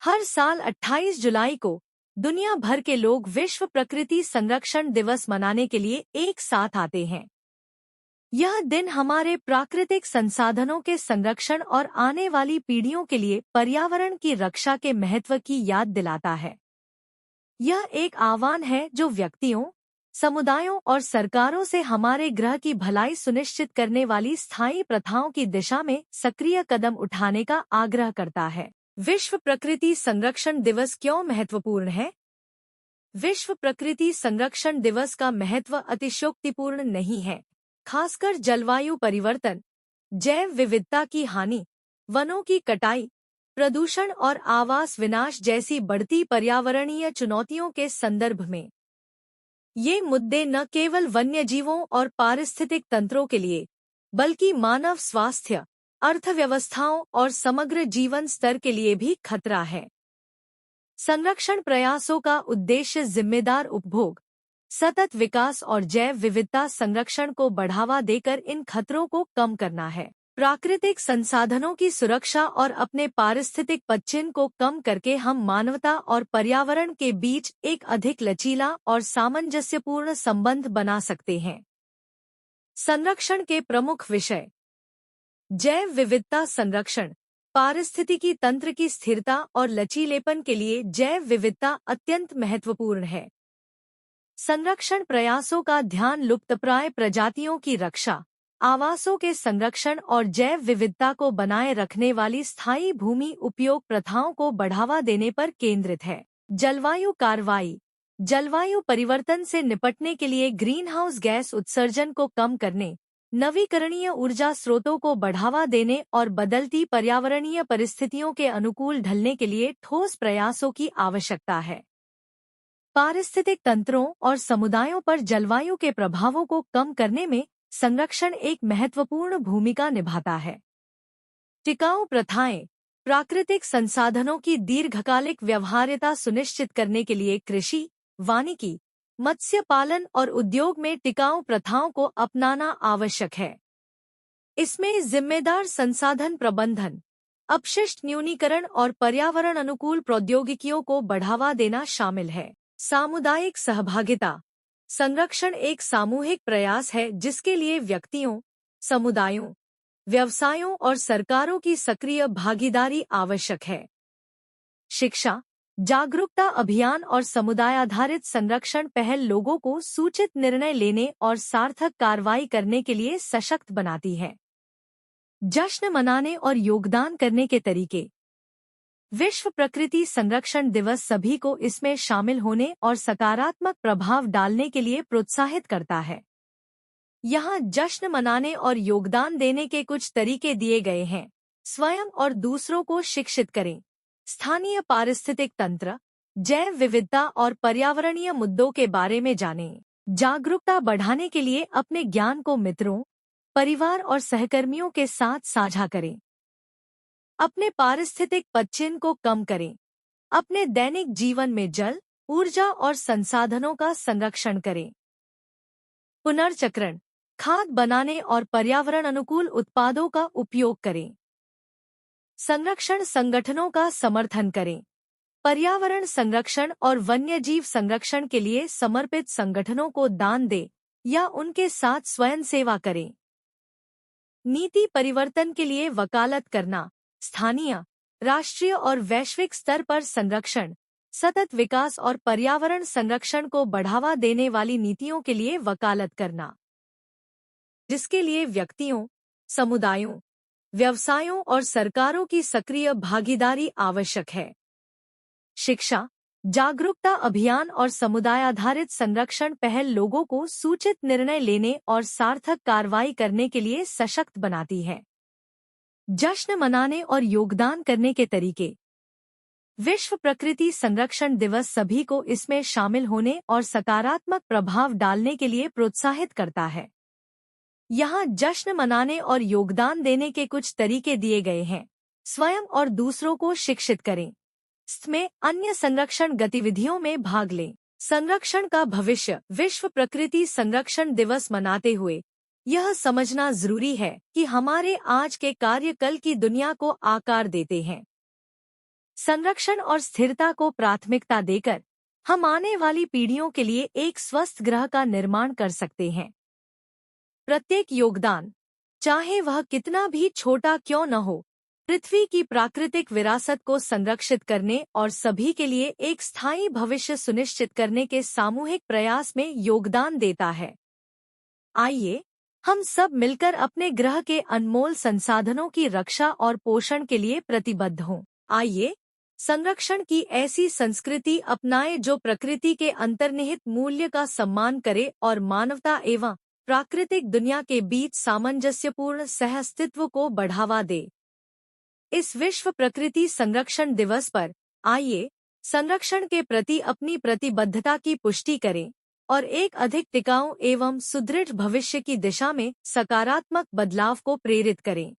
हर साल 28 जुलाई को दुनिया भर के लोग विश्व प्रकृति संरक्षण दिवस मनाने के लिए एक साथ आते हैं। यह दिन हमारे प्राकृतिक संसाधनों के संरक्षण और आने वाली पीढ़ियों के लिए पर्यावरण की रक्षा के महत्व की याद दिलाता है। यह एक आह्वान है जो व्यक्तियों, समुदायों और सरकारों से हमारे ग्रह की भलाई सुनिश्चित करने वाली स्थायी प्रथाओं की दिशा में सक्रिय कदम उठाने का आग्रह करता है। विश्व प्रकृति संरक्षण दिवस क्यों महत्वपूर्ण है? विश्व प्रकृति संरक्षण दिवस का महत्व अतिशयोक्तिपूर्ण नहीं है। खासकर जलवायु परिवर्तन, जैव विविधता की हानि, वनों की कटाई, प्रदूषण और आवास विनाश जैसी बढ़ती पर्यावरणीय चुनौतियों के संदर्भ में। ये मुद्दे न केवल वन्यजीवों और पारिस्थितिक तंत्रों के लिए, बल्कि मानव स्वास्थ्य, अर्थव्यवस्थाओं और समग्र जीवन स्तर के लिए भी खतरा है। संरक्षण प्रयासों का उद्देश्य जिम्मेदार उपभोग, सतत विकास और जैव विविधता संरक्षण को बढ़ावा देकर इन खतरों को कम करना है। प्राकृतिक संसाधनों की सुरक्षा और अपने पारिस्थितिक पदचिह्न को कम करके हम मानवता और पर्यावरण के बीच एक अधिक लचीला और सामंजस्यपूर्ण संबंध बना सकते हैं। संरक्षण के प्रमुख विषय: जैव विविधता संरक्षण। पारिस्थितिकी तंत्र की स्थिरता और लचीलेपन के लिए जैव विविधता अत्यंत महत्वपूर्ण है। संरक्षण प्रयासों का ध्यान लुप्तप्राय प्रजातियों की रक्षा, आवासों के संरक्षण और जैव विविधता को बनाए रखने वाली स्थायी भूमि उपयोग प्रथाओं को बढ़ावा देने पर केंद्रित है। जलवायु कार्रवाई। जलवायु परिवर्तन से निपटने के लिए ग्रीनहाउस गैस उत्सर्जन को कम करने, नवीकरणीय ऊर्जा स्रोतों को बढ़ावा देने और बदलती पर्यावरणीय परिस्थितियों के अनुकूल ढलने के लिए ठोस प्रयासों की आवश्यकता है। पारिस्थितिक तंत्रों और समुदायों पर जलवायु के प्रभावों को कम करने में संरक्षण एक महत्वपूर्ण भूमिका निभाता है। टिकाऊ प्रथाएं। प्राकृतिक संसाधनों की दीर्घकालिक व्यवहार्यता सुनिश्चित करने के लिए कृषि, वानिकी, मत्स्य पालन और उद्योग में टिकाऊ प्रथाओं को अपनाना आवश्यक है। इसमें जिम्मेदार संसाधन प्रबंधन, अपशिष्ट न्यूनीकरण और पर्यावरण अनुकूल प्रौद्योगिकियों को बढ़ावा देना शामिल है। सामुदायिक सहभागिता। संरक्षण एक सामूहिक प्रयास है जिसके लिए व्यक्तियों, समुदायों, व्यवसायों और सरकारों की सक्रिय भागीदारी आवश्यक है। शिक्षा, जागरूकता अभियान और समुदाय आधारित संरक्षण पहल लोगों को सूचित निर्णय लेने और सार्थक कार्रवाई करने के लिए सशक्त बनाती है। जश्न मनाने और योगदान करने के तरीके। विश्व प्रकृति संरक्षण दिवस सभी को इसमें शामिल होने और सकारात्मक प्रभाव डालने के लिए प्रोत्साहित करता है। यहाँ जश्न मनाने और योगदान देने के कुछ तरीके दिए गए हैं। स्वयं और दूसरों को शिक्षित करें। स्थानीय पारिस्थितिक तंत्र, जैव विविधता और पर्यावरणीय मुद्दों के बारे में जानें। जागरूकता बढ़ाने के लिए अपने ज्ञान को मित्रों, परिवार और सहकर्मियों के साथ साझा करें। अपने पारिस्थितिक पदचिह्न को कम करें। अपने दैनिक जीवन में जल, ऊर्जा और संसाधनों का संरक्षण करें। पुनर्चक्रण, खाद बनाने और पर्यावरण अनुकूल उत्पादों का उपयोग करें। संरक्षण संगठनों का समर्थन करें। पर्यावरण संरक्षण और वन्यजीव संरक्षण के लिए समर्पित संगठनों को दान दें या उनके साथ स्वयं सेवा करें। नीति परिवर्तन के लिए वकालत करना। स्थानीय, राष्ट्रीय और वैश्विक स्तर पर संरक्षण, सतत विकास और पर्यावरण संरक्षण को बढ़ावा देने वाली नीतियों के लिए वकालत करना, जिसके लिए व्यक्तियों, समुदायों, व्यवसायों और सरकारों की सक्रिय भागीदारी आवश्यक है। शिक्षा, जागरूकता अभियान और समुदाय आधारित संरक्षण पहल लोगों को सूचित निर्णय लेने और सार्थक कार्रवाई करने के लिए सशक्त बनाती है। जश्न मनाने और योगदान करने के तरीके। विश्व प्रकृति संरक्षण दिवस सभी को इसमें शामिल होने और सकारात्मक प्रभाव डालने के लिए प्रोत्साहित करता है। यहाँ जश्न मनाने और योगदान देने के कुछ तरीके दिए गए हैं। स्वयं और दूसरों को शिक्षित करें। में अन्य संरक्षण गतिविधियों में भाग लें। संरक्षण का भविष्य। विश्व प्रकृति संरक्षण दिवस मनाते हुए यह समझना जरूरी है कि हमारे आज के कार्य कल की दुनिया को आकार देते हैं। संरक्षण और स्थिरता को प्राथमिकता देकर हम आने वाली पीढ़ियों के लिए एक स्वस्थ ग्रह का निर्माण कर सकते हैं। प्रत्येक योगदान, चाहे वह कितना भी छोटा क्यों न हो, पृथ्वी की प्राकृतिक विरासत को संरक्षित करने और सभी के लिए एक स्थायी भविष्य सुनिश्चित करने के सामूहिक प्रयास में योगदान देता है। आइए हम सब मिलकर अपने ग्रह के अनमोल संसाधनों की रक्षा और पोषण के लिए प्रतिबद्ध हों। आइए संरक्षण की ऐसी संस्कृति अपनाएं जो प्रकृति के अंतर्निहित मूल्य का सम्मान करे और मानवता एवं प्राकृतिक दुनिया के बीच सामंजस्यपूर्ण सहअस्तित्व को बढ़ावा दे। इस विश्व प्रकृति संरक्षण दिवस पर आइए संरक्षण के प्रति अपनी प्रतिबद्धता की पुष्टि करें और एक अधिक टिकाऊ एवं सुदृढ़ भविष्य की दिशा में सकारात्मक बदलाव को प्रेरित करें।